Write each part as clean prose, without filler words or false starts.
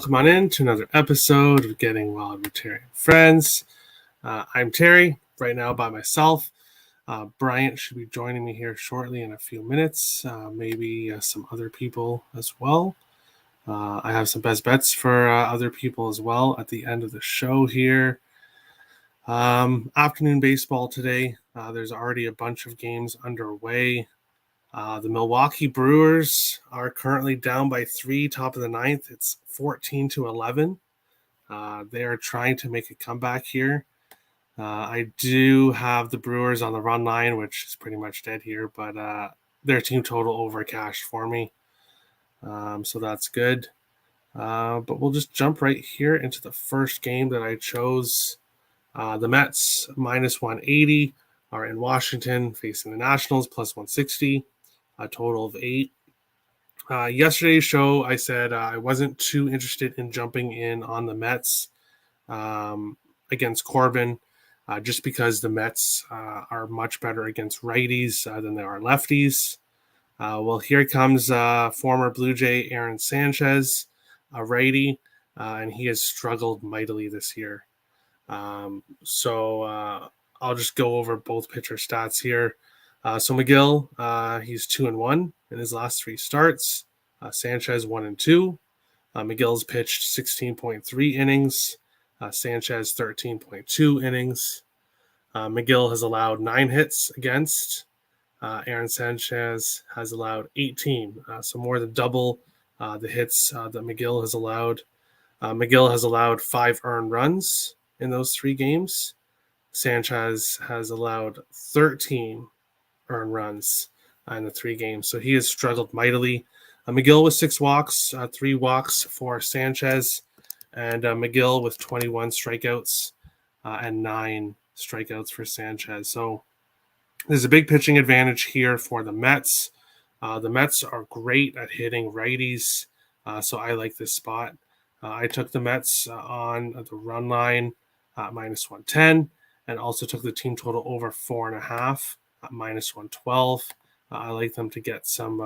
welcome on in to another episode of Getting Wild with Terry and Friends. I'm Terry, right now by myself. Bryant should be joining me here shortly in a few minutes, maybe some other people as well. I have some best bets for other people as well at the end of the show here. Afternoon baseball today. There's already a bunch of games underway. The Milwaukee Brewers are currently down by 3, top of the ninth. It's 14-11. They are trying to make a comeback here. I do have the Brewers on the run line, which is pretty much dead here, but their team total over cash for me. So that's good. But we'll just jump right here into the first game that I chose. The Mets, minus 180, are in Washington facing the Nationals, plus 160. A total of 8. Yesterday's show, I said I wasn't too interested in jumping in on the Mets against Corbin, just because the Mets are much better against righties than they are lefties. Well, here comes former Blue Jay Aaron Sanchez, a righty, and he has struggled mightily this year. So I'll just go over both pitcher stats here. So McGill, he's 2-1 in his last 3 starts. Sanchez 1-2. McGill's pitched 16.3 innings. Sanchez 13.2 innings. McGill has allowed 9 hits against. Aaron Sanchez has allowed 18, so more than double the hits that McGill has allowed. McGill has allowed 5 earned runs in those 3 games. Sanchez has allowed 13 earned runs in the 3 games. So he has struggled mightily. McGill with 6 walks, 3 walks for Sanchez, and McGill with 21 strikeouts and 9 strikeouts for Sanchez. So there's a big pitching advantage here for the Mets. The Mets are great at hitting righties, so I like this spot. I took the Mets on the run line at minus 110, and also took the team total over 4.5 at minus 112. I like them to get some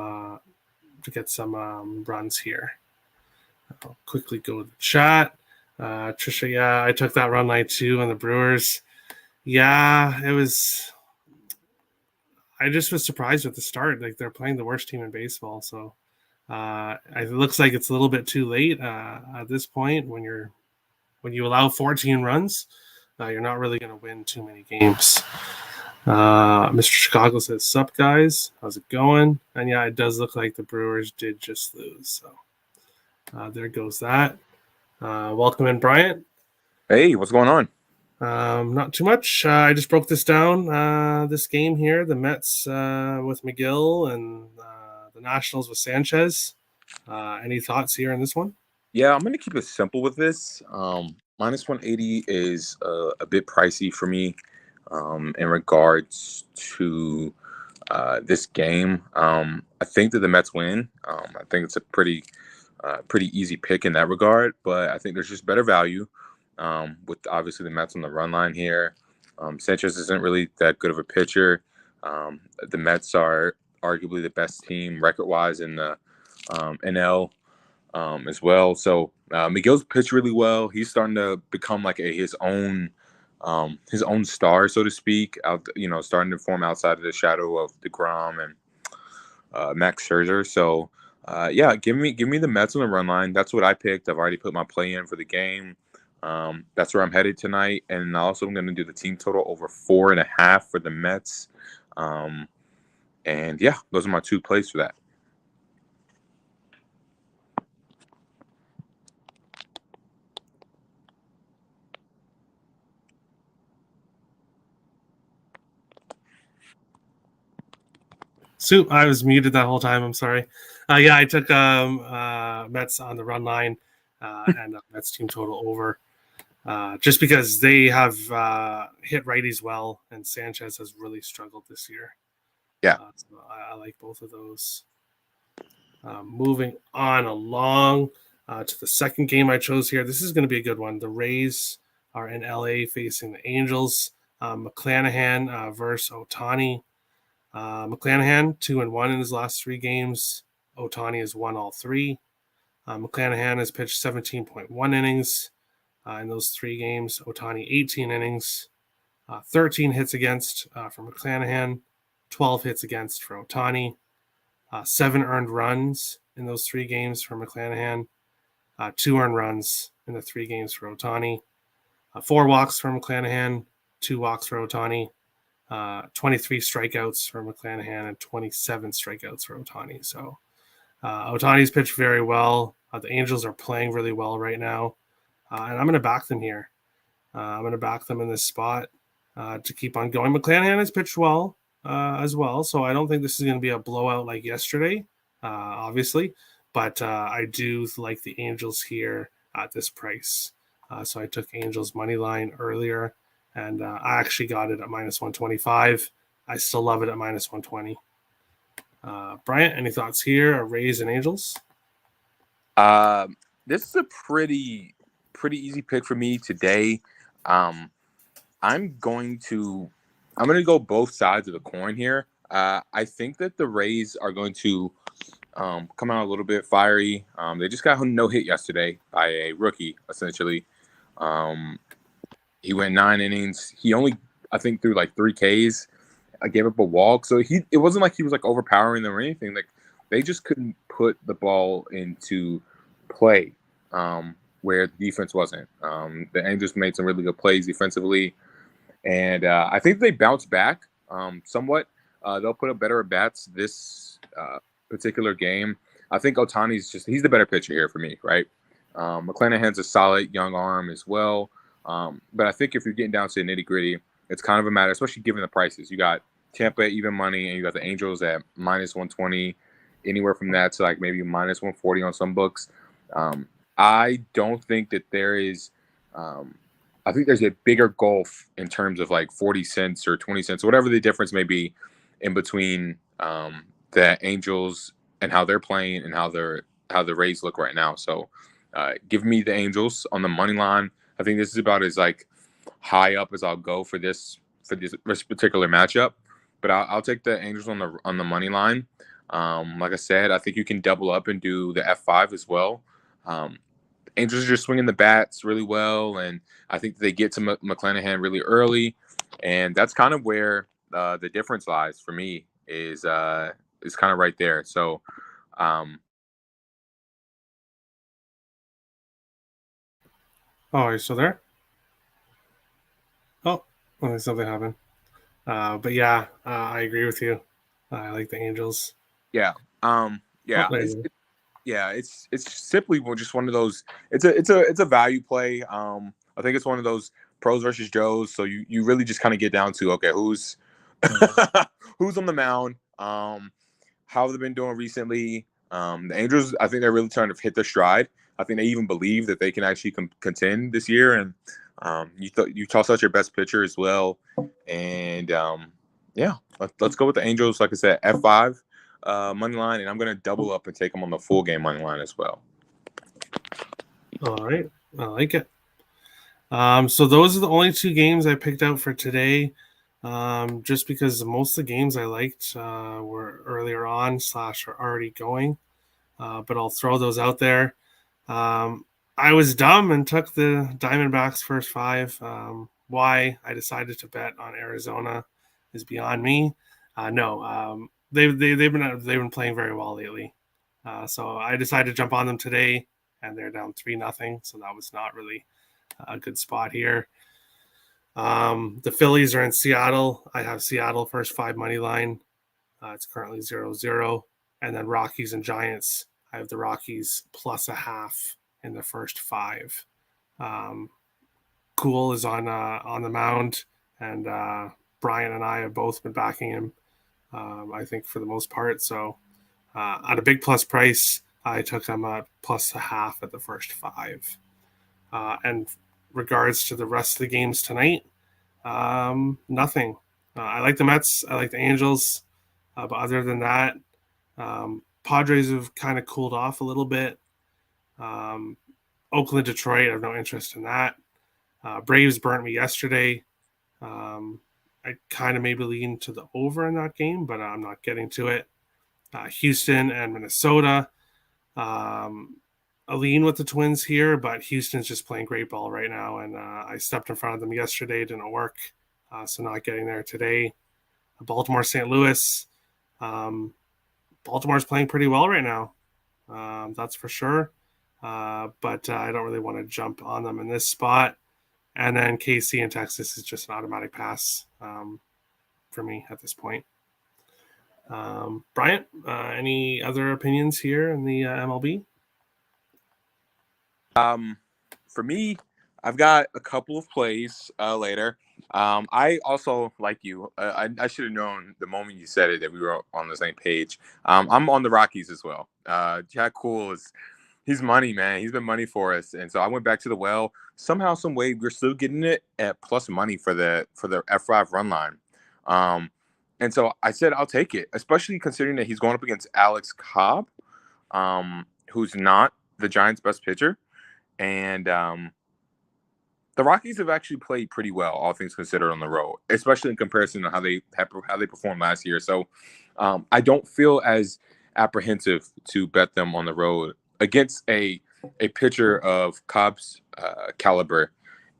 runs here. I'll quickly go to the chat. Trisha, yeah, I took that run line too on the Brewers. Yeah, it was. I just was surprised at the start. Like, they're playing the worst team in baseball, so it looks like it's a little bit too late at this point. When you allow 14 runs, you're not really going to win too many games. Mr. Chicago says, "Sup, guys? How's it going?" And yeah, it does look like the Brewers did just lose. So there goes that. Welcome in, Bryant. Hey, what's going on? Not too much. I just broke this down. This game here, the Mets with McGill and the Nationals with Sanchez. Any thoughts here on this one? Yeah, I'm going to keep it simple with this. Minus 180 is a bit pricey for me in regards to this game. I think that the Mets win. I think it's a pretty easy pick in that regard, but I think there's just better value with obviously the Mets on the run line here. Sanchez isn't really that good of a pitcher. The Mets are arguably the best team record-wise in the NL as well. So Miguel's pitched really well. He's starting to become like his own star, so to speak. Starting to form outside of the shadow of DeGrom and Max Scherzer. So yeah, give me the Mets on the run line. That's what I picked. I've already put my play in for the game. That's where I'm headed tonight, and also I'm going to do the team total over 4.5 for the Mets. And yeah, those are my 2 plays for that. Soup, I was muted that whole time. I'm sorry. Yeah, I took Mets on the run line and Mets team total over. Just because they have hit righties well, and Sanchez has really struggled this year. Yeah. So I like both of those. Moving on along to the second game I chose here. This is going to be a good one. The Rays are in LA facing the Angels. McClanahan versus Ohtani. McClanahan 2-1 in his last 3 games. Ohtani has won all 3. McClanahan has pitched 17.1 innings in those 3 games. Ohtani, 18 innings, 13 hits against for McClanahan, 12 hits against for Ohtani, 7 earned runs in those 3 games for McClanahan, 2 earned runs in the 3 games for Ohtani, 4 walks for McClanahan, 2 walks for Ohtani, 23 strikeouts for McClanahan, and 27 strikeouts for Ohtani. So Ohtani's pitched very well. The Angels are playing really well right now, and I'm going to back them here. I'm going to back them in this spot to keep on going. McClanahan has pitched well as well, so I don't think this is going to be a blowout like yesterday, obviously. But I do like the Angels here at this price. So I took Angels money line earlier, and I actually got it at minus 125. I still love it at minus 120. Bryant, any thoughts here? Rays and Angels? This is a pretty easy pick for me today. I'm going to go both sides of the coin here. I think that the Rays are going to come out a little bit fiery. They just got no hit yesterday by a rookie, essentially. He went 9 innings. He only, I think, threw like 3 Ks. I gave up a walk, so it wasn't like he was like overpowering them or anything. Like they just couldn't put the ball into play where the defense wasn't. The Angels made some really good plays defensively, and I think they bounced back somewhat. They'll put up better at bats this particular game. I think he's the better pitcher here for me, right? McClanahan's a solid young arm as well. But I think if you're getting down to the nitty gritty, it's kind of a matter, especially given the prices. You got Tampa at even money, and you got the Angels at minus 120, anywhere from that to like maybe minus 140 on some books. I don't think that there is. I think there's a bigger gulf in terms of like 40 cents or 20 cents, whatever the difference may be, in between the Angels and how they're playing and how the Rays look right now. So, give me the Angels on the money line. I think this is about as like high up as I'll go for this particular matchup. But I'll take the Angels on the money line. Like I said, I think you can double up and do the F5 as well. Angels are just swinging the bats really well, and I think they get to McClanahan really early, and that's kind of where the difference lies for me is kind of right there. So, Oh, are you still there? Oh, well, something happened. But yeah, I agree with you. I like the Angels. yeah, Oh, yeah, there you go. it's simply just one of those. It's a value play. I think it's one of those pros versus Joes. So you really just kind of get down to, okay, who's who's on the mound. How have they been doing recently? The Angels, I think they're really trying to hit their stride. I think they even believe that they can actually contend this year. And you toss out your best pitcher as well. And yeah, let's go with the Angels. Like I said, F5 money line, and I'm going to double up and take them on the full game money line as well. All right, I like it. So those are the only 2 games I picked out for today. Just because most of the games I liked were earlier on / are already going. But I'll throw those out there. I was dumb and took the Diamondbacks first 5. Why I decided to bet on Arizona is beyond me. No, they've been playing very well lately. So I decided to jump on them today, and they're down 3-0. So that was not really a good spot here. The Phillies are in Seattle. I have Seattle first 5 money line. It's currently 0-0. And then Rockies and Giants. I have the Rockies plus a half in the first 5. Cool is on the mound, and Brian and I have both been backing him. I think for the most part. So at a big plus price, I took him at plus a half at the first 5. And regards to the rest of the games tonight, nothing. I like the Mets. I like the Angels. But other than that, Padres have kind of cooled off a little bit. Oakland, Detroit, I have no interest in that. Braves burnt me yesterday. I kind of maybe lean to the over in that game, but I'm not getting to it. Houston and Minnesota. a lean with the Twins here, but Houston's just playing great ball right now, and I stepped in front of them yesterday, didn't work, so not getting there today. Baltimore, St. Louis. Baltimore's playing pretty well right now, that's for sure. But I don't really want to jump on them in this spot. And then KC and Texas is just an automatic pass for me at this point. Bryant, any other opinions here in the MLB? For me, I've got a couple of plays later. I also, like you, I should have known the moment you said it that we were on the same page. I'm on the Rockies as well. Jack Cool he's money, man. He's been money for us, and so I went back to the well. Somehow, some way, we're still getting it at plus money for the F5 run line. And so I said I'll take it, especially considering that he's going up against Alex Cobb, who's not the Giants' best pitcher. And the Rockies have actually played pretty well, all things considered, on the road, especially in comparison to how they performed last year. So I don't feel as apprehensive to bet them on the road against a pitcher of Cobb's caliber,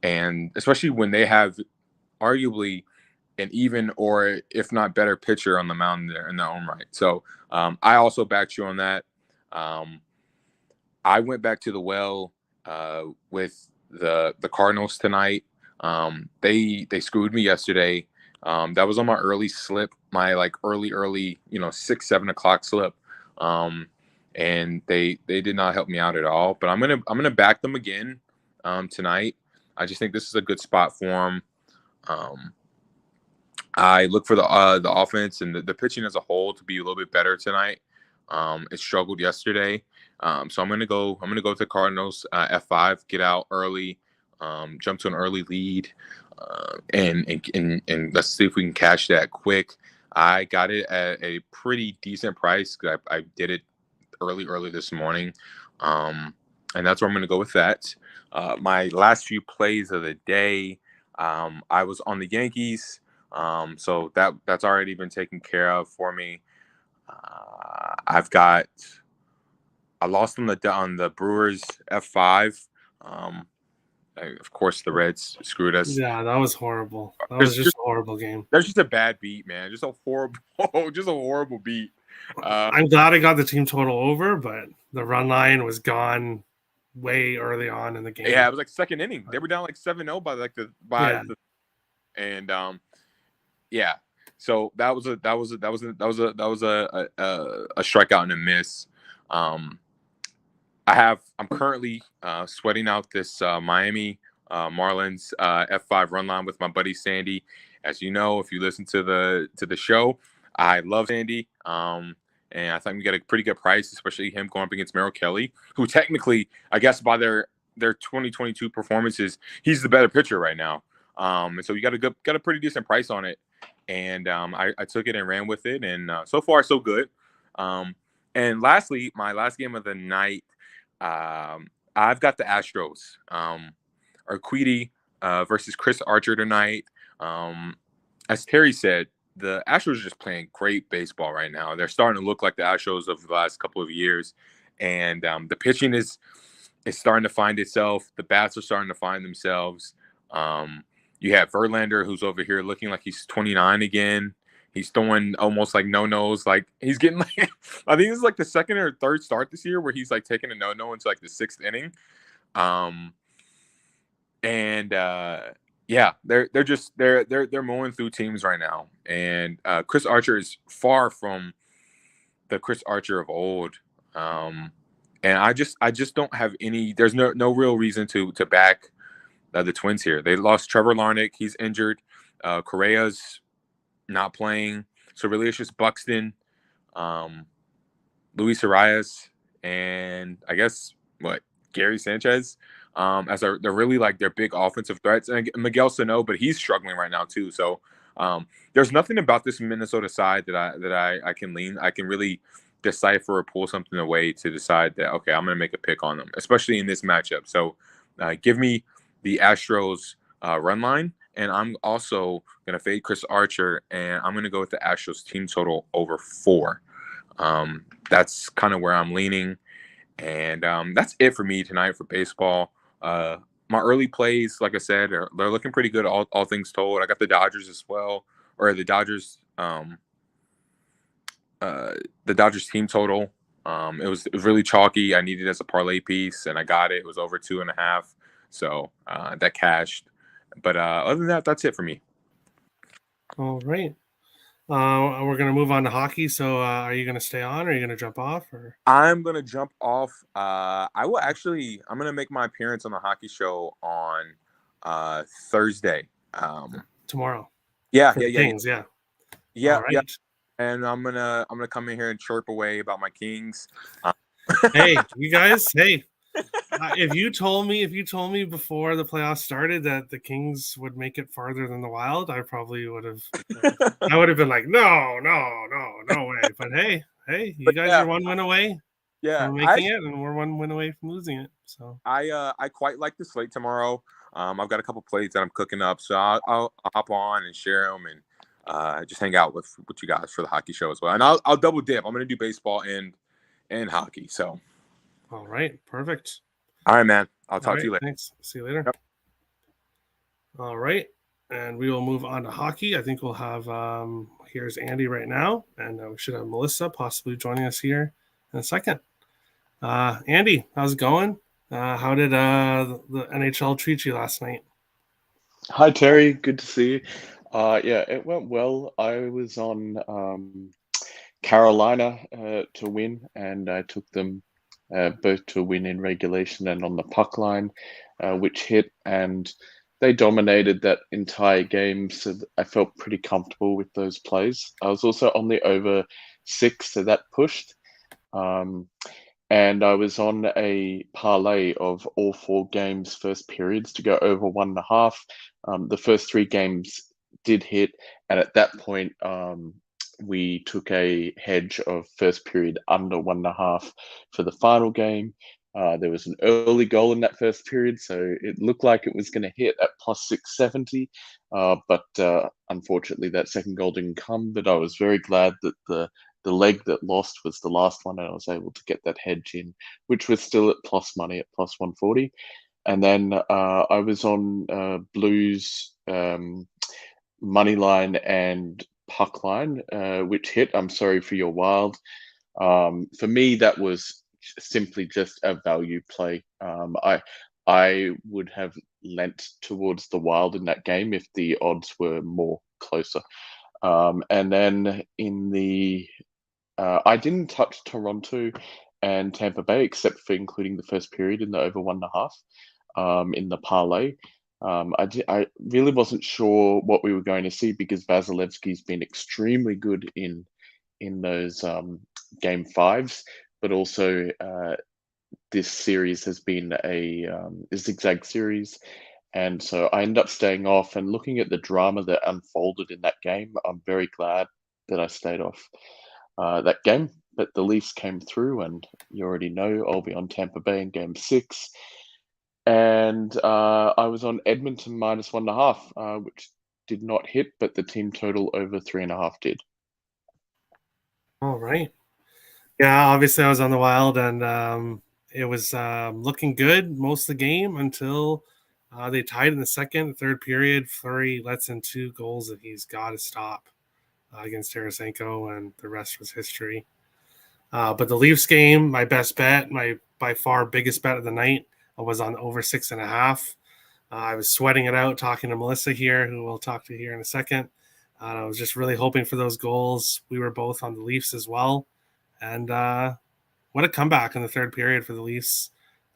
and especially when they have arguably an even or if not better pitcher on the mound there in their own right. So I also backed you on that. I went back to the well with the Cardinals tonight. They screwed me yesterday. That was on my early slip, my like early 6-7 o'clock slip. And they did not help me out at all. But I'm gonna back them again tonight. I just think this is a good spot for them. I look for the offense and the pitching as a whole to be a little bit better tonight. It struggled yesterday. So I'm gonna go with the Cardinals F5, get out early, jump to an early lead, and let's see if we can cash that quick. I got it at a pretty decent price. I did it early this morning, and that's where I'm gonna go with that. My last few plays of the day, I was on the Yankees, so that's already been taken care of for me. I lost on the Brewers F5. Of course, the Reds screwed us. Yeah, that was horrible. That was just a horrible game. That's just a bad beat, man. Just a horrible beat. I'm glad I got the team total over, but the run line was gone way early on in the game. Yeah, it was like second inning. They were down like 7-0 yeah. So that was a strikeout and a miss. I'm currently sweating out this Miami Marlins F5 run line with my buddy Sandy. As you know, if you listen to the show, I love Sandy. And I think we got a pretty good price, especially him going up against Merrill Kelly, who technically, I guess by their 2022 performances, he's the better pitcher right now. And so you got a pretty decent price on it. And I took it and ran with it, and so far so good. And lastly, my last game of the night, I've got the Astros, Urquidy versus Chris Archer tonight. As Terry said, the Astros are just playing great baseball right now. They're starting to look like the Astros of the last couple of years, and the pitching is starting to find itself. The bats are starting to find themselves. You have Verlander, who's over here looking like he's 29 again. He's throwing almost like no-nos. Like he's getting like, I think this is like the second or third start this year where he's like taking a no-no into like the sixth inning. Yeah, they're mowing through teams right now. And Chris Archer is far from the Chris Archer of old. And I just don't have any. There's no real reason to back the Twins here. They lost Trevor Larnach. He's injured. Correa's not playing. So really it's just Buxton, Luis Arias, and I guess Gary Sanchez. They're really like their big offensive threats. And Miguel Sano, but he's struggling right now too. So there's nothing about this Minnesota side that I can lean. I can really decipher or pull something away to decide that, okay, I'm going to make a pick on them, especially in this matchup. So give me the Astros run line, and I'm also going to fade Chris Archer, and I'm going to go with the Astros team total over 4. That's kind of where I'm leaning. And that's it for me tonight for baseball. My early plays, like I said, they're looking pretty good. All things told, I got the Dodgers as well, or the Dodgers team total. It was really chalky. I needed it as a parlay piece, and I got it. It was over 2.5, so that cashed. But other than that, that's it for me. All right. We're gonna move on to hockey. So, are you gonna stay on, or are you gonna jump off? Or I'm gonna jump off. I'm gonna make my appearance on the hockey show on Thursday. tomorrow Yeah, for yeah, the yeah, yeah, Kings? Yeah. All yeah, yeah. right. And I'm gonna come in here and chirp away about my Kings. Uh, Hey, you guys. Hey, if you told me before the playoffs started that the Kings would make it farther than the Wild, I probably would have. I would have been like, no, no, no, no way. But hey, you but guys yeah, are one win away yeah. from making it, and we're one win away from losing it. So, I quite like the slate tomorrow. I've got a couple plays that I'm cooking up, so I'll hop on and share them and just hang out with you guys for the hockey show as well. And I'll double dip. I'm gonna do baseball and hockey. So, all right, perfect. all right, man. I'll All talk to right, you later. thanks. See you later. Yep. All right, and we will move on to hockey. I think we'll have here's Andy right now, and we should have Melissa possibly joining us here in a second. Andy, how's it going? How did the NHL treat you last night? Hi Terry, good to see you. Yeah, it went well. I was on Carolina to win, and I took them both to win in regulation and on the puck line, which hit, and they dominated that entire game. So I felt pretty comfortable with those plays. I was also on the over 6, so that pushed. Um, and I was on a parlay of all 4 games, first periods, to go over 1.5. The first 3 games did hit, and at that point, we took a hedge of first period under 1.5 for the final game. There was an early goal in that first period, so it looked like it was going to hit at plus 670. But unfortunately, that second goal didn't come. But I was very glad that the leg that lost was the last one, and I was able to get that hedge in, which was still at plus money at plus 140. And then I was on Blues money line and puck line, which hit. I'm sorry for your Wild. For me, that was simply just a value play. I would have lent towards the Wild in that game if the odds were more closer. And then I didn't touch Toronto and Tampa Bay except for including the first period in the over 1.5 in the parlay. I really wasn't sure what we were going to see because Vasilevsky's been extremely good in those game fives, but also this series has been a zigzag series. And so I ended up staying off and looking at the drama that unfolded in that game. I'm very glad that I stayed off that game. But the Leafs came through, and you already know I'll be on Tampa Bay in game 6. And I was on Edmonton minus 1.5, which did not hit, but the team total over 3.5 did. All right. Yeah, obviously I was on the Wild, and it was looking good most of the game until they tied in the second, third period. Fleury lets in 2 goals that he's got to stop against Tarasenko, and the rest was history. But the Leafs game, my best bet, my by far biggest bet of the night, was on over 6.5. I was sweating it out talking to Melissa here, who we'll talk to here in a second. I was just really hoping for those goals. We were both on the Leafs as well. And what a comeback in the third period for the Leafs.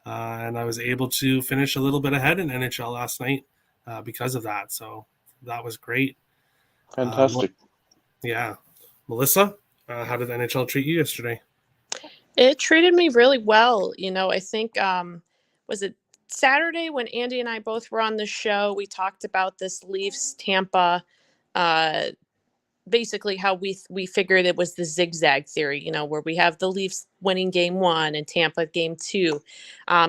And I was able to finish a little bit ahead in NHL last night because of that. So that was great. Fantastic. Yeah. Melissa, how did the NHL treat you yesterday? It treated me really well. I think, was it Saturday when Andy and I both were on the show? We talked about this Leafs Tampa, basically how we figured it was the zigzag theory, where we have the Leafs winning game 1 and Tampa game 2.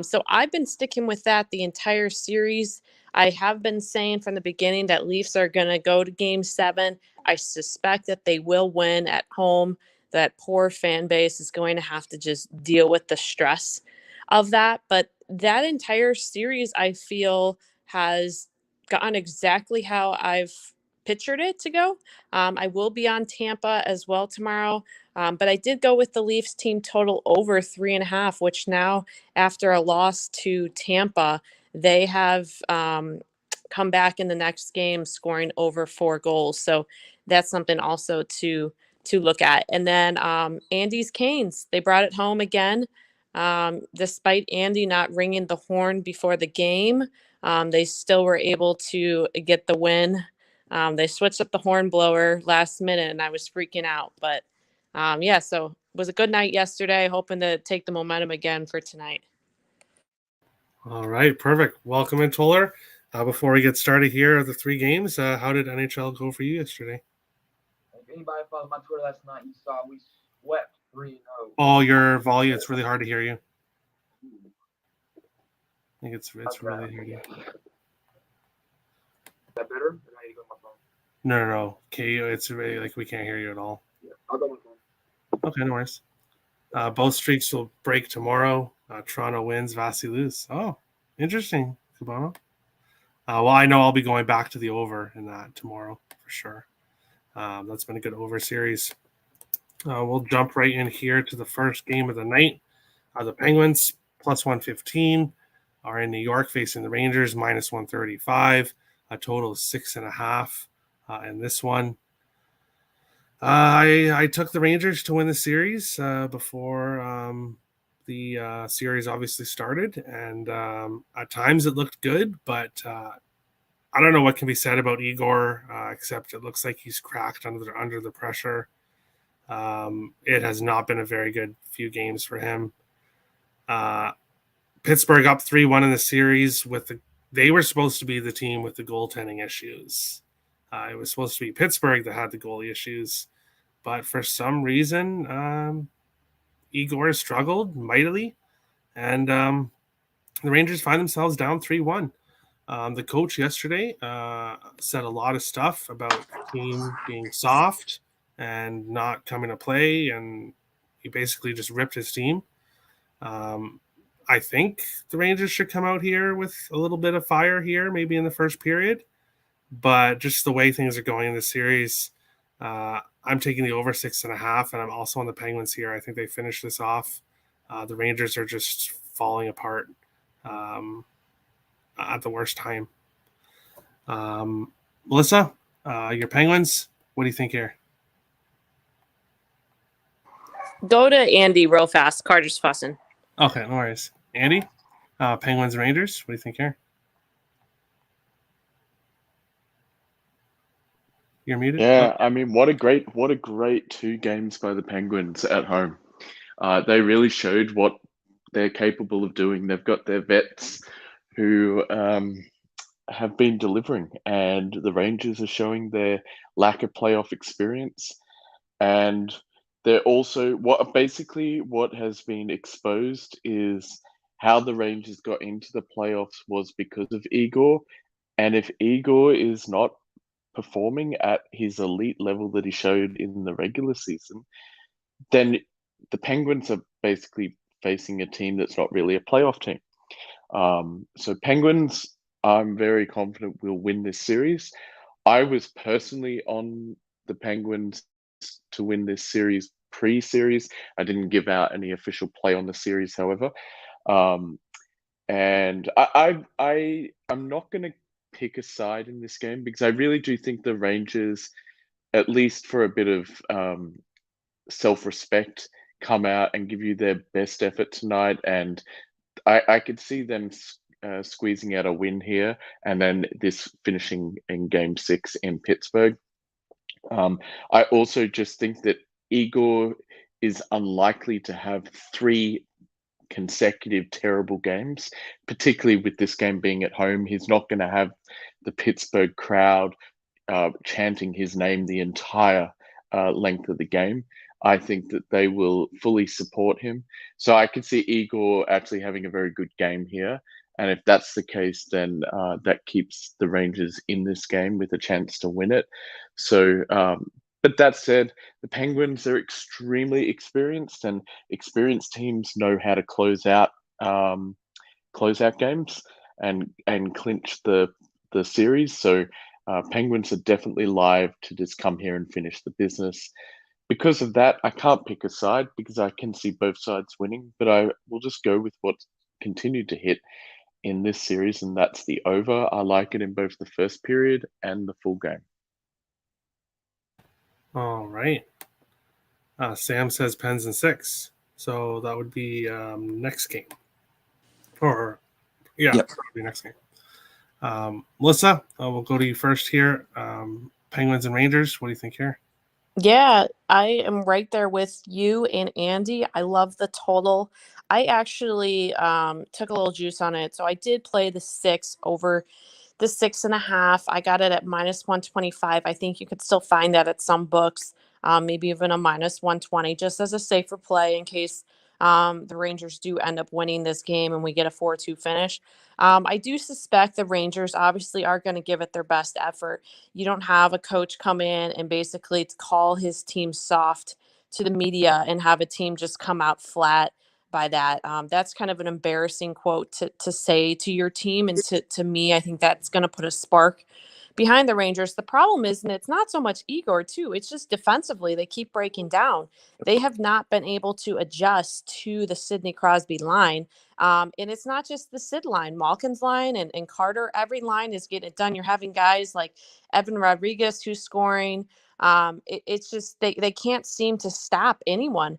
So I've been sticking with that the entire series. I have been saying from the beginning that Leafs are going to go to game 7. I suspect that they will win at home. that poor fan base is going to have to just deal with the stress of that. But that entire series, I feel, has gotten exactly how I've pictured it to go. I will be on Tampa as well tomorrow. But I did go with the Leafs team total over 3.5, which now, after a loss to Tampa, they have come back in the next game scoring over 4 goals. So that's something also to look at. And then Andy's Canes, they brought it home again. Despite Andy not ringing the horn before the game, they still were able to get the win. They switched up the horn blower last minute, and I was freaking out. But yeah, so it was a good night yesterday, hoping to take the momentum again for tonight. All right, perfect. Welcome in, Toller. Before we get started here, the 3 games, how did NHL go for you yesterday? If anybody followed my Twitter last night, you saw we swept 3-0. Oh, your volume, it's really hard to hear you. I think it's really hard to hear you. Is that better? Or do I need to go on my phone? No. Okay, it's really like we can't hear you at all. Yeah, I'll go on my phone. Okay, no worries. Both streaks will break tomorrow. Toronto wins, Vasi lose. Oh, interesting, Cabano. Well, I know I'll be going back to the over in that tomorrow for sure. That's been a good over series. We'll jump right in here to the first game of the night. The Penguins plus 115 are in New York facing the Rangers minus 135. A total of 6.5 in this one. I took the Rangers to win the series before the series obviously started, and at times it looked good, but I don't know what can be said about Igor, except it looks like he's cracked under the pressure. It has not been a very good few games for him. Pittsburgh up 3-1 in the series they were supposed to be the team with the goaltending issues. It was supposed to be Pittsburgh that had the goalie issues, but for some reason, Igor struggled mightily, and the Rangers find themselves down 3-1. The coach yesterday said a lot of stuff about the team being soft and not coming to play, and he basically just ripped his team. I think the Rangers should come out here with a little bit of fire here, maybe in the first period. But just the way things are going in the series, I'm taking the over 6.5, and I'm also on the Penguins here. I think they finish this off. The Rangers are just falling apart at the worst time. Melissa, your Penguins, what do you think here? Go to Andy real fast. Carter's fussing. Okay, no worries. Andy, Penguins, Rangers, what do you think here? You're muted. Yeah, I mean, what a great 2 games by the Penguins at home. They really showed what they're capable of doing. They've got their vets who have been delivering, and the Rangers are showing their lack of playoff experience. And they're also what has been exposed is how the Rangers got into the playoffs was because of Igor. And if Igor is not performing at his elite level that he showed in the regular season, then the Penguins are basically facing a team that's not really a playoff team. So Penguins, I'm very confident will win this series. I was personally on the Penguins to win this series pre-series. I didn't give out any official play on the series, however. And I'm not going to pick a side in this game because I really do think the Rangers, at least for a bit of self-respect, come out and give you their best effort tonight. And I could see them squeezing out a win here and then this finishing in Game 6 in Pittsburgh. I also just think that Igor is unlikely to have 3 consecutive terrible games, particularly with this game being at home. He's not going to have the Pittsburgh crowd chanting his name the entire length of the game. I think that they will fully support him. So I could see Igor actually having a very good game here. And if that's the case, then that keeps the Rangers in this game with a chance to win it. So, but But that said, the Penguins are extremely experienced, and experienced teams know how to close out games and clinch the series. So Penguins are definitely live to just come here and finish the business. Because of that, I can't pick a side because I can see both sides winning, but I will just go with what's continued to hit in this series, and that's the over. I like it in both the first period and the full game. All right. Sam says Pens in 6. So that would be next game. Or, yeah, Yep. that would be next game. Melissa, we'll go to you first here. Penguins and Rangers, what do you think here? Yeah, I am right there with you and Andy. I love the total. I actually took a little juice on it. So I did play the 6 over the 6.5. I got it at minus 125. I think you could still find that at some books, maybe even a minus 120, just as a safer play in case the Rangers do end up winning this game and we get a 4-2 finish. I do suspect the Rangers obviously are going to give it their best effort. You don't have a coach come in and basically call his team soft to the media and have a team just come out flat by that. That's kind of an embarrassing quote to say to your team. And to me, I think that's going to put a spark behind the Rangers. The problem is, and it's not so much Igor too, it's just defensively, they keep breaking down. They have not been able to adjust to the Sidney Crosby line. And it's not just the Sid line, Malkin's line and Carter, every line is getting it done. You're having guys like Evan Rodriguez who's scoring. It's just they can't seem to stop anyone.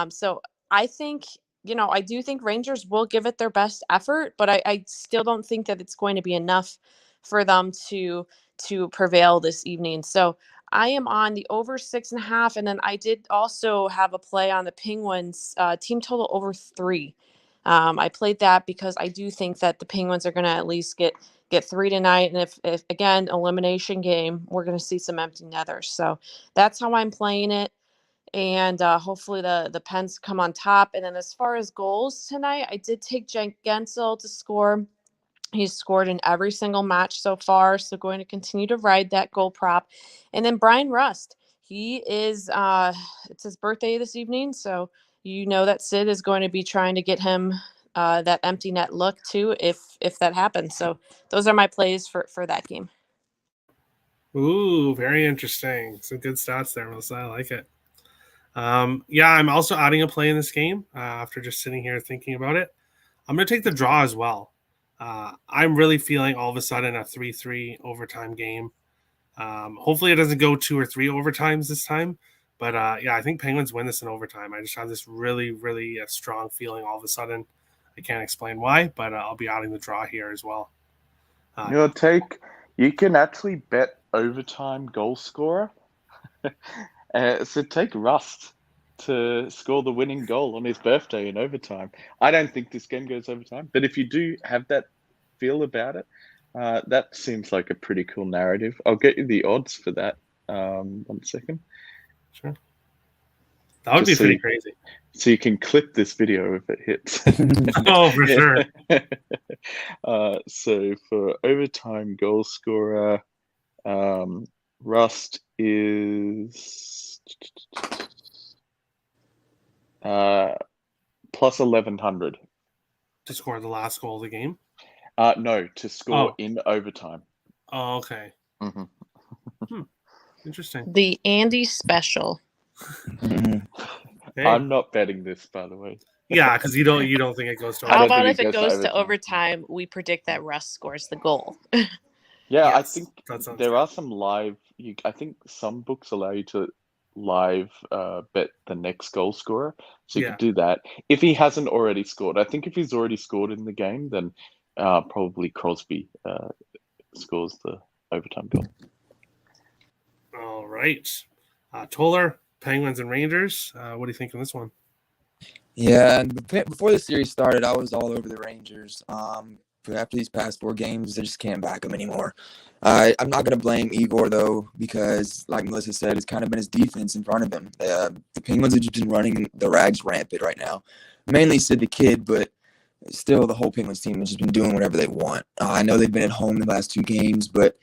So I think, I do think Rangers will give it their best effort, but I still don't think that it's going to be enough for them to prevail this evening. So I am on the over 6.5, and then I did also have a play on the Penguins team total over 3. I played that because I do think that the Penguins are going to at least get 3 tonight, and if again elimination game, we're going to see some empty netters. So that's how I'm playing it. And hopefully the Pens come on top. And then as far as goals tonight, I did take Jen Gensel to score. He's scored in every single match so far, so going to continue to ride that goal prop. And then Brian Rust, he is it's his birthday this evening, so that Sid is going to be trying to get him that empty net look too if that happens. So those are my plays for that game. Ooh, very interesting. Some good stats there, Melissa. I like it. Yeah, I'm also adding a play in this game after just sitting here thinking about it. I'm going to take the draw as well. I'm really feeling all of a sudden a 3-3 overtime game. Hopefully it doesn't go 2 or 3 overtimes this time. But yeah, I think Penguins win this in overtime. I just have this really, really strong feeling all of a sudden. I can't explain why, but I'll be adding the draw here as well. You can actually bet overtime goal scorer. So take Rust to score the winning goal on his birthday in overtime. I don't think this game goes overtime, but if you do have that feel about it, that seems like a pretty cool narrative. I'll get you the odds for that. 1 second. Sure. That would be pretty crazy. So you can clip this video if it hits. Oh, for sure. So for overtime goal scorer, Rust is plus 1,100 to score the last goal of the game. No, to score in overtime. Oh, okay. Mm-hmm. Interesting. The Andy special. Hey. I'm not betting this, by the way. Yeah, because you don't think it goes to overtime. How about if it goes to overtime, we predict that Russ scores the goal? Yeah, yes, I think there are some live. I think some books allow you to live bet the next goal scorer, so you could do that if he hasn't already scored. I think if he's already scored in the game, then probably Crosby scores the overtime goal. All right, Toller, Penguins and Rangers. What do you think on this one? Yeah, and before the series started, I was all over the Rangers. But after these past 4 games, I just can't back them anymore. I'm not going to blame Igor, though, because, like Melissa said, it's kind of been his defense in front of him. The Penguins have just been running the rags rampant right now. Mainly Sid the Kid, but still the whole Penguins team has just been doing whatever they want. I know they've been at home the last 2 games, but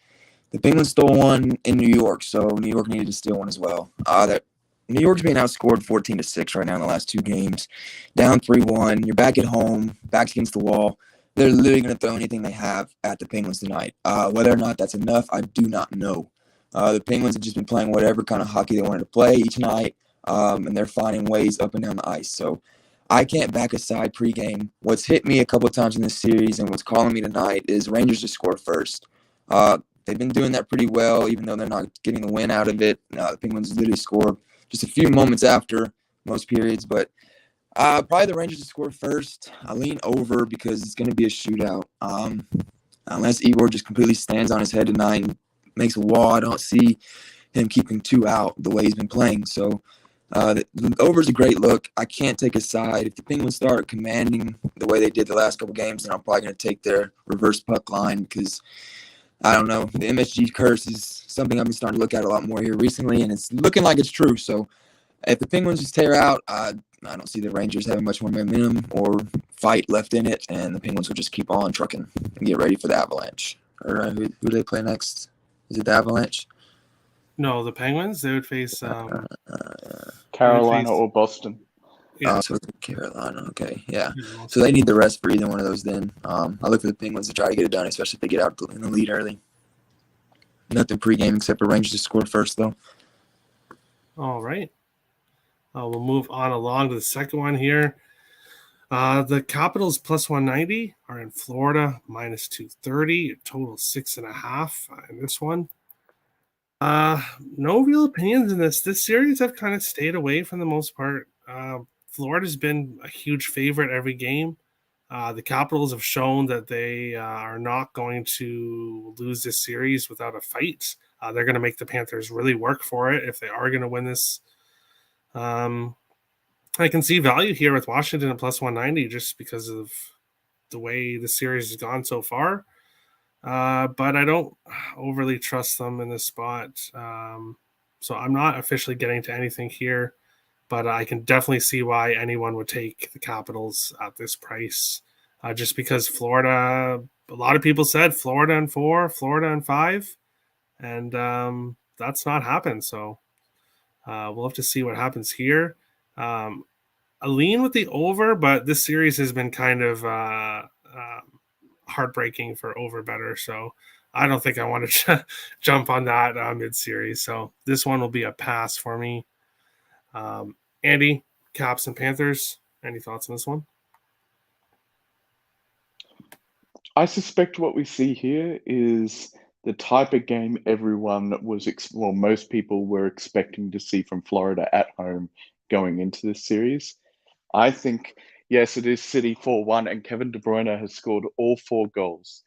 The Penguins stole one in New York, so New York needed to steal one as well. That New York's being outscored 14-6 right now in the last 2 games. Down 3-1. You're back at home, backs against the wall. They're literally going to throw anything they have at the Penguins tonight. Whether or not that's enough, I do not know. The Penguins have just been playing whatever kind of hockey they wanted to play each night, and they're finding ways up and down the ice. So I can't back aside pregame. What's hit me a couple of times in this series and what's calling me tonight is Rangers to score first. They've been doing that pretty well, even though they're not getting the win out of it. The Penguins literally scored just a few moments after most periods, but probably the Rangers to score first. I lean over because it's going to be a shootout. Unless Igor just completely stands on his head tonight and makes a wall, I don't see him keeping 2 out the way he's been playing. So the over is a great look. I can't take a side. If the Penguins start commanding the way they did the last couple games, then I'm probably going to take their reverse puck line because I don't know. The MSG curse is something I've been starting to look at a lot more here recently, and it's looking like it's true. So if the Penguins just tear out, I don't see the Rangers having much more momentum or fight left in it, and the Penguins will just keep on trucking and get ready for the Avalanche. Or who do they play next? Is it the Avalanche? No, the Penguins. They would face Carolina or Boston. Yeah. So Carolina. Okay, yeah. So they need the rest for either one of those. Then I look for the Penguins to try to get it done, especially if they get out in the lead early. Nothing pregame except for Rangers to score first, though. All right. We'll move on along to the second one here. The Capitals plus 190 are in Florida, minus 230, total 6.5 in this one. No real opinions in this. This series I've kind of stayed away from the most part. Florida's been a huge favorite every game. The Capitals have shown that they are not going to lose this series without a fight. They're going to make the Panthers really work for it if they are going to win this. I can see value here with Washington at plus 190 just because of the way the series has gone so far. But I don't overly trust them in this spot. So I'm not officially getting to anything here, but I can definitely see why anyone would take the Capitals at this price. Just because Florida, a lot of people said Florida in 4, Florida in 5, and that's not happened. So we'll have to see what happens here. A lean with the over, but this series has been kind of heartbreaking for over better. So I don't think I want to jump on that mid-series. So this one will be a pass for me. Andy, Caps and Panthers, any thoughts on this one? I suspect what we see here is the type of game everyone was, most people were expecting to see from Florida at home going into this series. I think, yes, it is City 4-1, and Kevin De Bruyne has scored all 4 goals,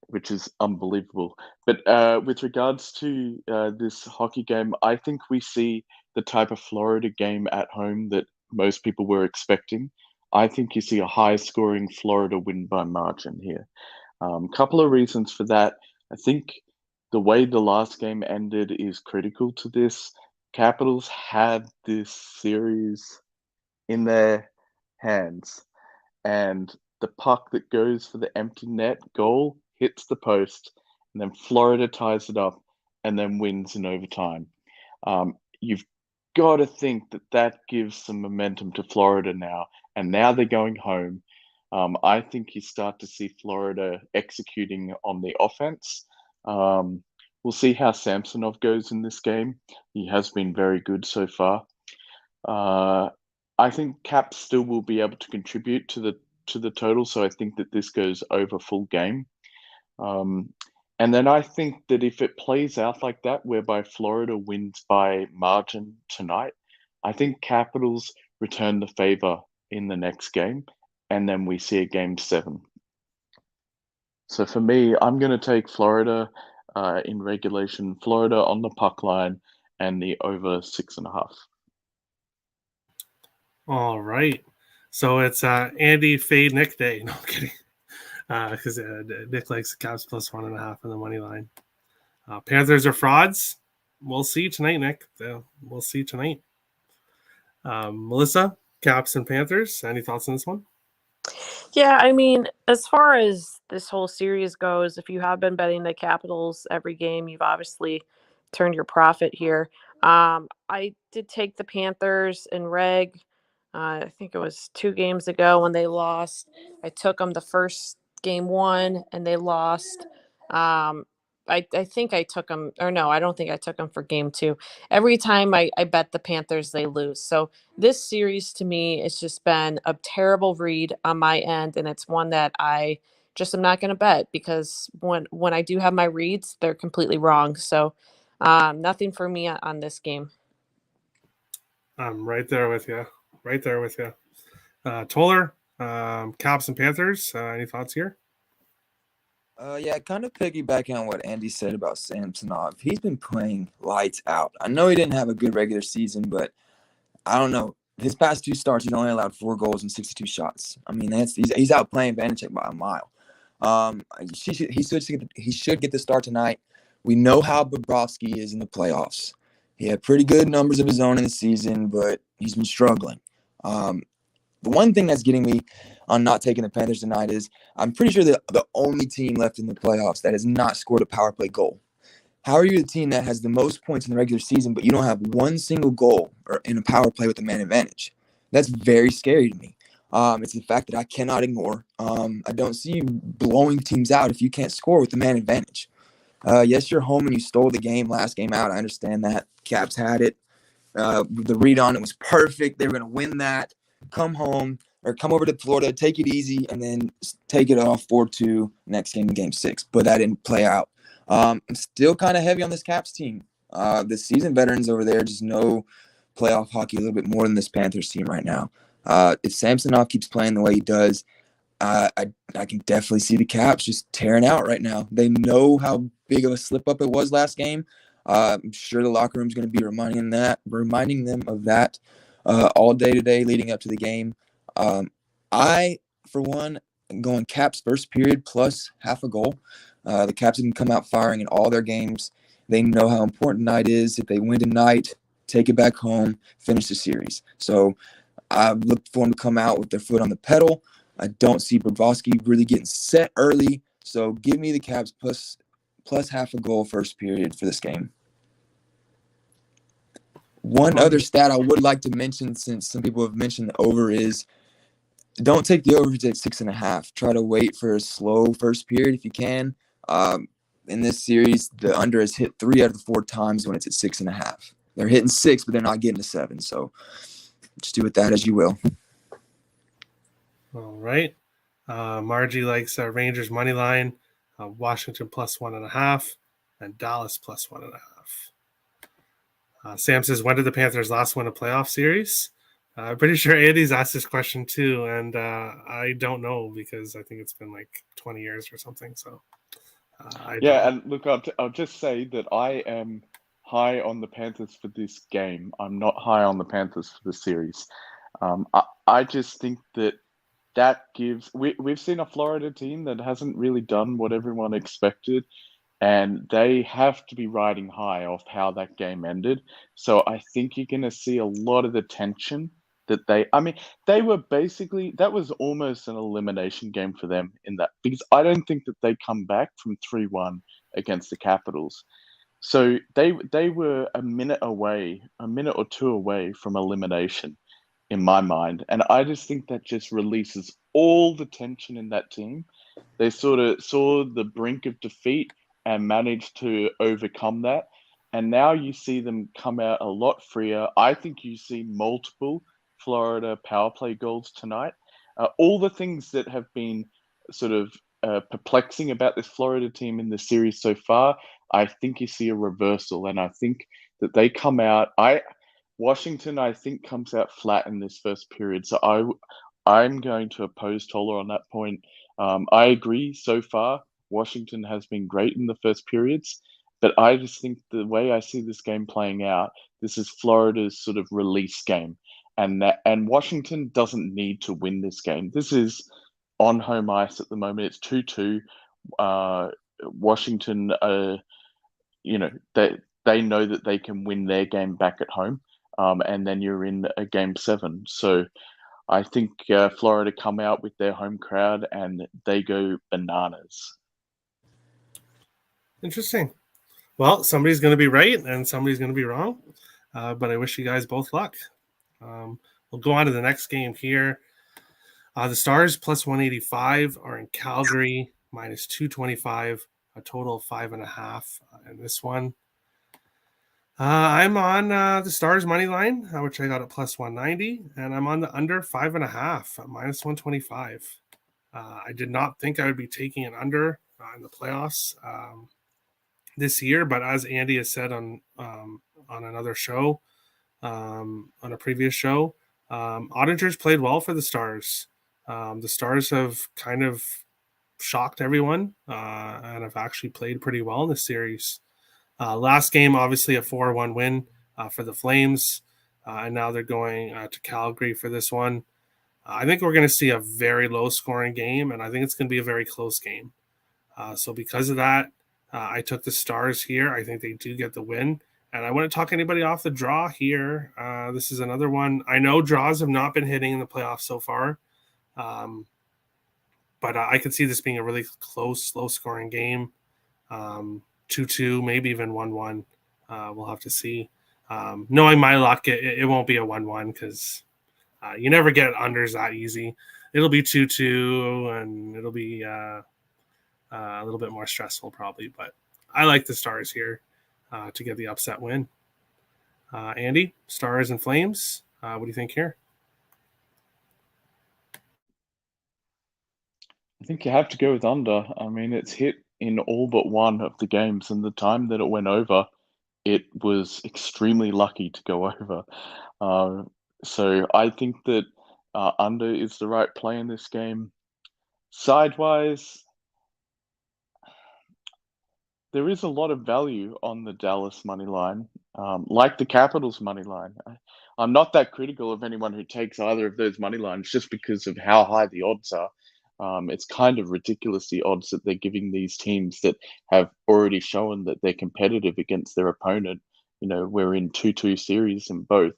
which is unbelievable. But with regards to this hockey game, I think we see the type of Florida game at home that most people were expecting. I think you see a high-scoring Florida win by margin here. Couple of reasons for that. I think the way the last game ended is critical to this. Capitals had this series in their hands, and the puck that goes for the empty net goal hits the post, and then Florida ties it up and then wins in overtime. You've got to think that that gives some momentum to Florida now, and now they're going home. I think you start to see Florida executing on the offense. We'll see how Samsonov goes in this game. He has been very good so far. I think Caps still will be able to contribute to the total, so I think that this goes over full game. And then I think that if it plays out like that, whereby Florida wins by margin tonight, I think Capitals return the favor in the next game, and then we see a game 7. So for me, I'm going to take Florida in regulation, Florida on the puck line, and the over 6.5. All right. So it's Andy Fade Nick Day. No, I'm kidding. Because Nick likes the Caps plus 1.5 on the money line. Panthers are frauds. We'll see tonight, Nick. We'll see tonight. Melissa, Caps and Panthers. Any thoughts on this one? Yeah, I mean, as far as this whole series goes, if you have been betting the Capitals every game, you've obviously turned your profit here. I did take the Panthers in reg. I think it was 2 games ago when they lost. I took them the first game one and they lost. Um, I think I took them, or no, I don't think I took them for game two. Every time I bet the Panthers, they lose. So this series to me, it's just been a terrible read on my end, and it's one that I just am not going to bet because when I do have my reads, they're completely wrong. So nothing for me on this game. I'm right there with you. Right there with you. Toller, Caps and Panthers. Any thoughts here? Yeah, kind of piggybacking on what Andy said about Samsonov. He's been playing lights out. I know he didn't have a good regular season, but I don't know. His past 2 starts, he's only allowed 4 goals and 62 shots. I mean, he's outplaying Vanacek by a mile. He should get the start tonight. We know how Bobrovsky is in the playoffs. He had pretty good numbers of his own in the season, but he's been struggling. The one thing that's getting me on not taking the Panthers tonight is I'm pretty sure that the only team left in the playoffs that has not scored a power play goal. How are you the team that has the most points in the regular season, but you don't have one single goal or in a power play with a man advantage? That's very scary to me. It's the fact that I cannot ignore. I don't see you blowing teams out if you can't score with the man advantage. Yes, you're home and you stole the game last game out. I understand that. Caps had it. The read on it was perfect. They were going to win that. Come home or come over to Florida, take it easy, and then take it off 4-2 next game in game 6. But that didn't play out. I'm still kind of heavy on this Caps team. The seasoned veterans over there just know playoff hockey a little bit more than this Panthers team right now. If Samsonov keeps playing the way he does, I can definitely see the Caps just tearing out right now. They know how big of a slip up it was last game. I'm sure the locker room's going to be reminding them of that all day today leading up to the game. I, for one, am going Caps first period plus half a goal. The Caps can come out firing in all their games. They know how important tonight is. If they win tonight, take it back home, finish the series. So I look for them to come out with their foot on the pedal. I don't see Bobrovsky really getting set early. So give me the Caps plus half a goal first period for this game. One other stat I would like to mention, since some people have mentioned the over, is don't take the over at 6.5. Try to wait for a slow first period if you can. In this series, the under has hit 3 out of the 4 times when it's at 6.5. They're hitting 6, but they're not getting to 7. So just do with that as you will. All right. Margie likes Rangers money line, Washington plus 1.5, and Dallas plus 1.5. Sam says, when did the Panthers last win a playoff series? I'm pretty sure Andy's asked this question too, and I don't know because I think it's been like 20 years or something. So, and look, I'll just say that I am high on the Panthers for this game. I'm not high on the Panthers for the series. I just think that gives... We've seen a Florida team that hasn't really done what everyone expected, and they have to be riding high off how that game ended. So I think you're going to see a lot of the tension that they were basically... That was almost an elimination game for them in that, because I don't think that they come back from 3-1 against the Capitals. So they were a minute or 2 away from elimination in my mind. And I just think that just releases all the tension in that team. They sort of saw the brink of defeat and managed to overcome that. And now you see them come out a lot freer. I think you see multiple Florida power play goals tonight. All the things that have been sort of perplexing about this Florida team in the series so far, I think you see a reversal. And I think that they come out... Washington, I think, comes out flat in this first period. So I'm going to oppose Toller on that point. I agree so far. Washington has been great in the first periods, but I just think the way I see this game playing out, this is Florida's sort of release game, and Washington doesn't need to win this game. This is on home ice at the moment. It's 2-2. Washington, they know that they can win their game back at home, and then you're in a game 7. So I think Florida come out with their home crowd and they go bananas. Interesting. Well, somebody's going to be right and somebody's going to be wrong, but I wish you guys both luck. We'll go on to the next game here. The Stars plus 185 are in Calgary, minus 225, a total of 5.5 in this one. I'm on the Stars money line, which I got at plus 190, and I'm on the under 5.5 at minus 125. I did not think I would be taking an under in the playoffs this year, but as Andy has said on another show, on a previous show, Ottinger's played well for the Stars. The Stars have kind of shocked everyone and have actually played pretty well in this series. Last game, obviously a 4-1 win for the Flames, and now they're going to Calgary for this one. I think we're going to see a very low-scoring game, and I think it's going to be a very close game. So because of that, I took the Stars here. I think they do get the win. And I wouldn't talk anybody off the draw here. This is another one. I know draws have not been hitting in the playoffs so far. But I could see this being a really close, low-scoring game. 2-2, maybe even 1-1. We'll have to see. Knowing my luck, it won't be a 1-1 because you never get unders that easy. It'll be 2-2, and it'll be a little bit more stressful probably. But I like the Stars here to get the upset win. Andy, Stars and Flames, what do you think here? I think you have to go with under. I mean, it's hit in all but one of the games, and the time that it went over, it was extremely lucky to go over. So I think that under is the right play in this game. Sidewise, there is a lot of value on the Dallas money line, like the Capitals money line. I'm not that critical of anyone who takes either of those money lines just because of how high the odds are. It's kind of ridiculous, the odds that they're giving these teams that have already shown that they're competitive against their opponent. You know, we're in 2-2 series in both.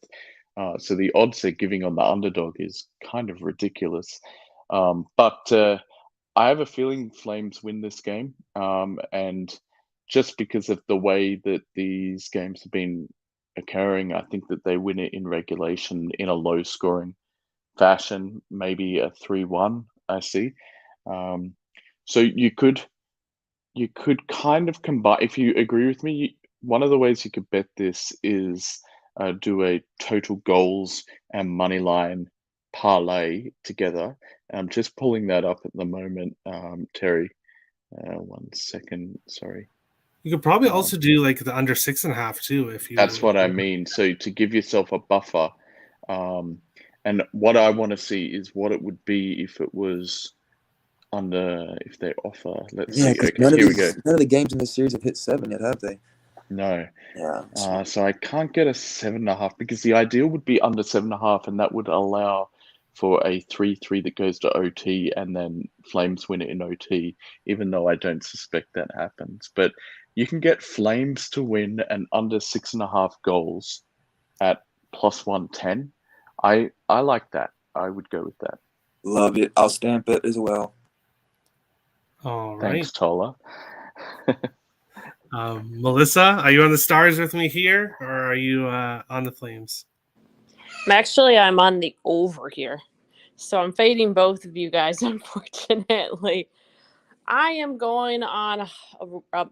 So the odds they're giving on the underdog is kind of ridiculous. But I have a feeling Flames win this game. And just because of the way that these games have been occurring, I think that they win it in regulation in a low-scoring fashion, maybe a 3-1. I see. So you could kind of combine. If you agree with me, one of the ways you could bet this is do a total goals and money line parlay together. I'm just pulling that up at the moment, Terry. 1 second, sorry. You could probably also do like the under 6.5 too, if you. That's what I mean. So to give yourself a buffer, and what I want to see is what it would be if it was under, if they offer. Let's see. Okay, here we go. None of the games in this series have hit 7 yet, have they? No. Yeah. So I can't get a 7.5 because the ideal would be under 7.5, and that would allow for a 3-3 that goes to OT, and then Flames win it in OT, even though I don't suspect that happens. But you can get Flames to win and under 6.5 goals at plus 110. I like that. I would go with that. Love it. I'll stamp it as well. All right. Thanks, Tola. Melissa, are you on the Stars with me here, or are you on the Flames? I'm on the over here. So I'm fading both of you guys, unfortunately. I am going on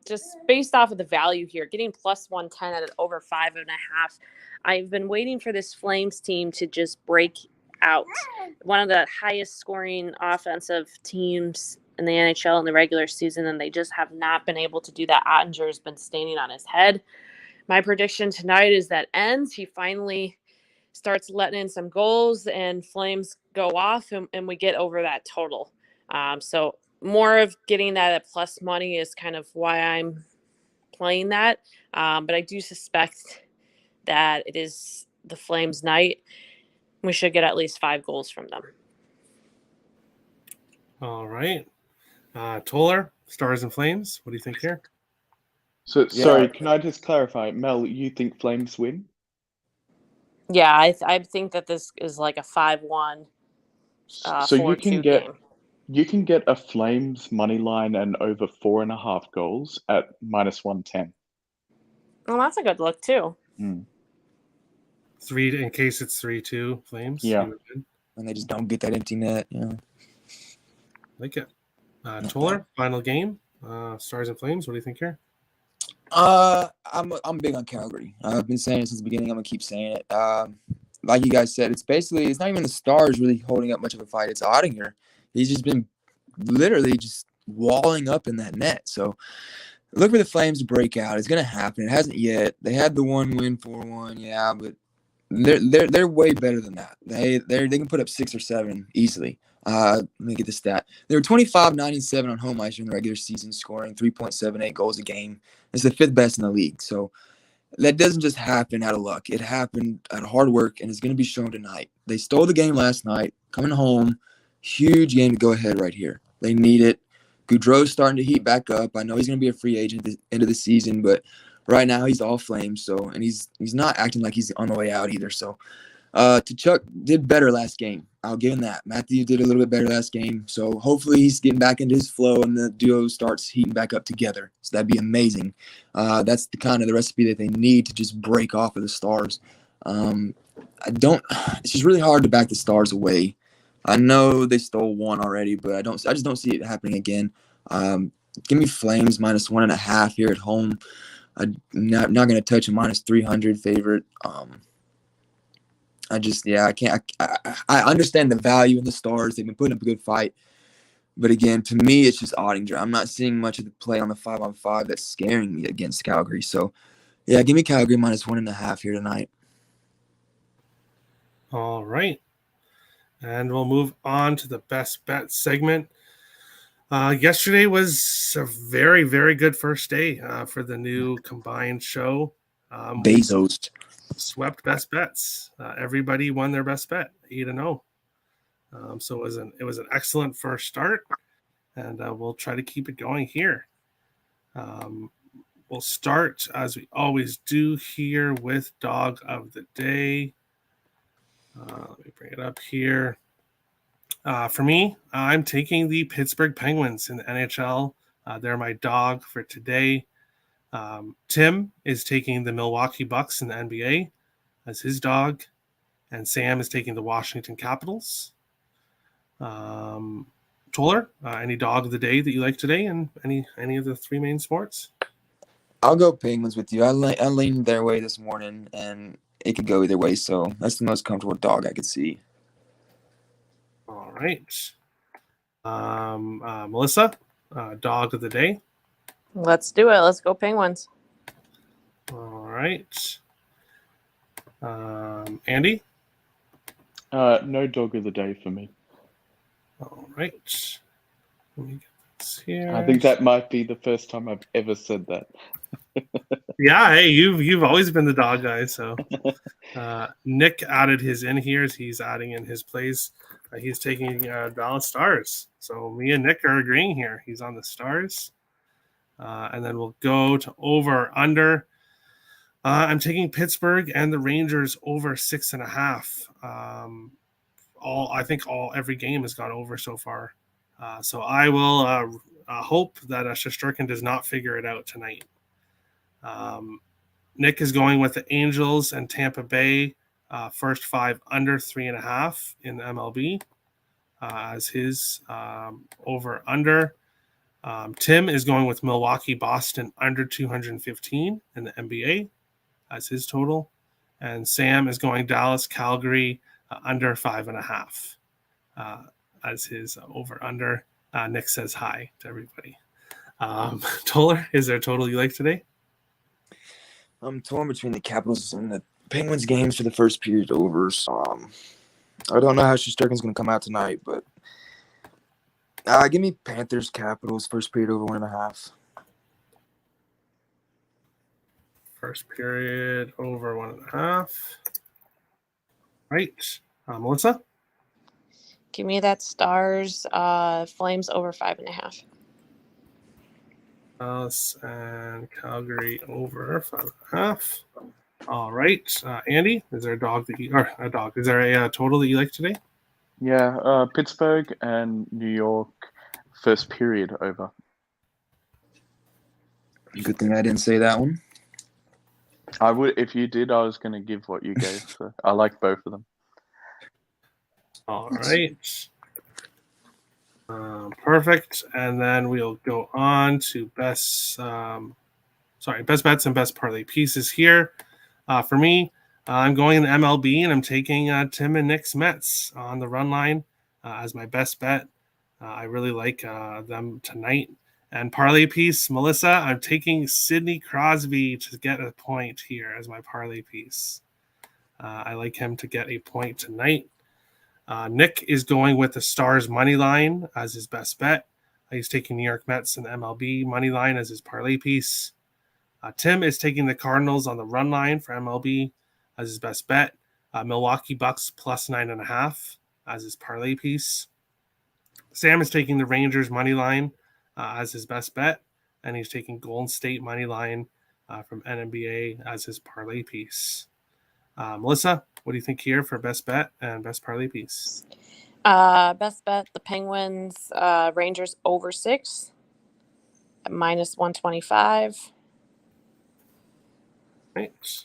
just based off of the value here, getting plus 110 at over 5.5. I've been waiting for this Flames team to just break out. One of the highest scoring offensive teams in the NHL in the regular season, and they just have not been able to do that. Ottinger's been standing on his head. My prediction tonight is that ends. He finally starts letting in some goals, and Flames go off, and we get over that total. So more of getting that at plus money is kind of why I'm playing that. But I do suspect that it is the Flames' night. We should get at least 5 goals from them. All right. Toller, Stars and Flames. What do you think here? So, sorry, can I just clarify? Mel, you think Flames win? Yeah, I think that this is like a 5-1 So you can 4-2 get game. you can get a Flames money line and over 4.5 goals at -110. Well, that's a good look too. Mm. In case it's 3-2 Flames. Yeah. You would win. And they just don't get that empty net. Like it. Toller, final game. Stars and Flames. What do you think here? I'm big on Calgary. I've been saying it since the beginning. I'm gonna keep saying it. Like you guys said, it's not even the Stars really holding up much of a fight. It's Ottinger. He's just been literally just walling up in that net. So look for the Flames to break out. It's gonna happen. It hasn't yet. They had the one win 4-1, yeah, but they're way better than that. They can put up 6 or 7 easily. Let me get the stat. They were 25-9-7 on home ice during the regular season, scoring 3.78 goals a game. It's the 5th best in the league. So that doesn't just happen out of luck. It happened out of hard work, and it's going to be shown tonight. They stole the game last night, coming home. Huge game to go ahead right here. They need it. Goudreau's starting to heat back up. I know he's going to be a free agent at the end of the season, but right now he's all Flames. So, and he's not acting like he's on the way out either. So, Tkachuk did better last game. I'll give him that. Matthew did a little bit better last game. So hopefully he's getting back into his flow and the duo starts heating back up together. So that'd be amazing. That's the kind of the recipe that they need to just break off of the Stars. It's just really hard to back the Stars away. I know they stole one already, but I just don't see it happening again. Give me Flames -1.5 here at home. I'm not going to touch a -300 favorite. I can't. I understand the value in the Stars. They've been putting up a good fight. But again, to me, it's just Ottinger. I'm not seeing much of the play on the 5-on-5 that's scaring me against Calgary. So, yeah, give me Calgary -1.5 here tonight. All right. And we'll move on to the best bet segment. Yesterday was a very, very good first day for the new combined show. Bezos. Swept best bets. Everybody won their best bet, 8-0. So it was an excellent first start, and we'll try to keep it going here. We'll start as we always do here with Dog of the Day. Let me bring it up here. For me, I'm taking the Pittsburgh Penguins in the NHL. They're my dog for today. Tim is taking the Milwaukee Bucks in the NBA as his dog, and Sam is taking the Washington Capitals. Toller, any dog of the day that you like today, and any of the 3 main sports? I'll go Penguins with you. I leaned their way this morning, and it could go either way. So that's the most comfortable dog I could see. All right. Melissa, dog of the day. Let's do it. Let's go Penguins. All right. Andy? No dog of the day for me. All right. Let me get this here. I think that might be the first time I've ever said that. Yeah, hey, you've always been the dog guy. So Nick added his in here. He's adding in his plays. He's taking Dallas Stars. So me and Nick are agreeing here. He's on the Stars. And then we'll go to over under. I'm taking Pittsburgh and the Rangers over 6.5. Every game has gone over so far. So I will hope that Shesterkin does not figure it out tonight. Nick is going with the Angels and Tampa Bay first 5 under 3.5 in the MLB as his over under. Tim is going with Milwaukee Boston under 215 in the NBA as his total, and Sam is going Dallas Calgary under 5.5 as his over under. Nick says hi to everybody. Toller, is there a total you like today? I'm torn between the Capitals and the Penguins games for the first period overs. I don't know how Shesterkin's going to come out tonight, but give me Panthers Capitals first period over 1.5. First period over 1.5. Right. Melissa? Give me that Stars. Flames over 5.5. Dallas and Calgary over 5.5. All right. Andy, is there a dog that you or a dog? Is there a total that you like today? Yeah, Pittsburgh and New York, first period over. Good thing I didn't say that one. I would, if you did, I was going to give what you gave. So I like both of them. All right. Perfect. And then we'll go on to best bets and best parlay pieces here. For me, I'm going in MLB and I'm taking Tim and Nick's Mets on the run line as my best bet. I really like them tonight. And parlay piece, Melissa, I'm taking Sidney Crosby to get a point here as my parlay piece. I like him to get a point tonight. Nick is going with the Stars money line as his best bet. He's taking New York Mets and MLB money line as his parlay piece. Tim is taking the Cardinals on the run line for MLB as his best bet. Milwaukee Bucks plus 9.5 as his parlay piece. Sam is taking the Rangers money line as his best bet, and he's taking Golden State money line from NBA as his parlay piece. Melissa, what do you think here for best bet and best parlay piece? Best bet, the Penguins, Rangers over 6 at minus 125. Right.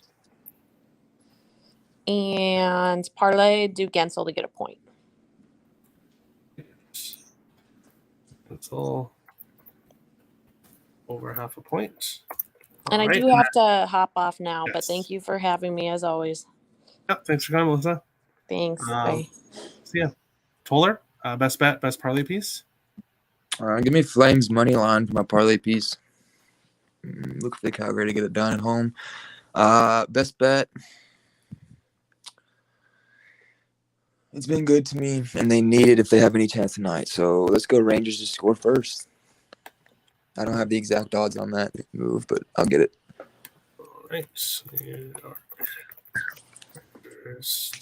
And parlay, do Gensel to get a point. That's all over half a point. And All I right. do have to hop off now, but Yes. thank you for having me as always. Yep, thanks for coming, Melissa. Thanks. Bye. See ya. Toller, best bet, best parlay piece. Give me Flames money line for my parlay piece. Look for the Calgary to get it done at home. Best bet. It's been good to me, and they need it if they have any chance tonight. So let's go Rangers to score first. I don't have the exact odds on that move, but I'll get it. All right. New York. Rangers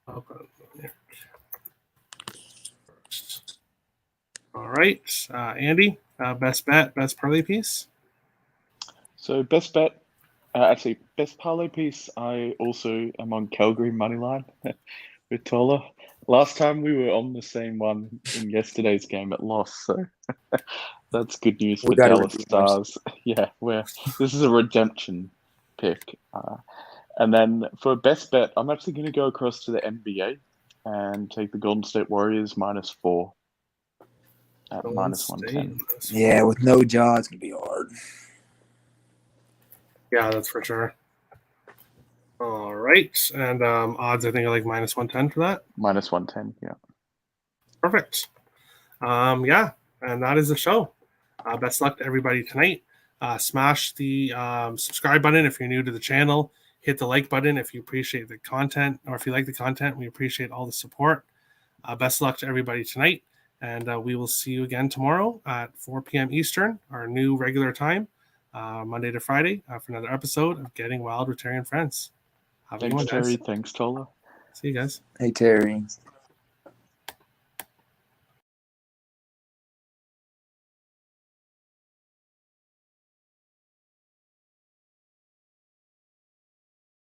up on New York. All right. Andy, best bet, best parlay piece. So best bet, actually best parlay piece. I also am on Calgary money line with Tola. Last time we were on the same one in yesterday's game, it lost. So that's good news for Dallas Stars. Yeah, this is a redemption pick. And then for best bet, I'm actually going to go across to the NBA and take the Golden State Warriors -4 at minus 110. Yeah, with no jaw, it's going to be hard. Yeah, that's for sure. All right. And odds, I think, are like minus 110 for that. Minus 110, yeah. Perfect. Yeah, and that is the show. Best luck to everybody tonight. Smash the subscribe button if you're new to the channel. Hit the like button if you appreciate the content, or if you like the content. We appreciate all the support. Best luck to everybody tonight, and we will see you again tomorrow at 4 p.m. Eastern, our new regular time, Monday to Friday, for another episode of Getting Wild with Terry and Friends. Thanks, Terry. Thanks, Tola. See you guys. Hey, Terry.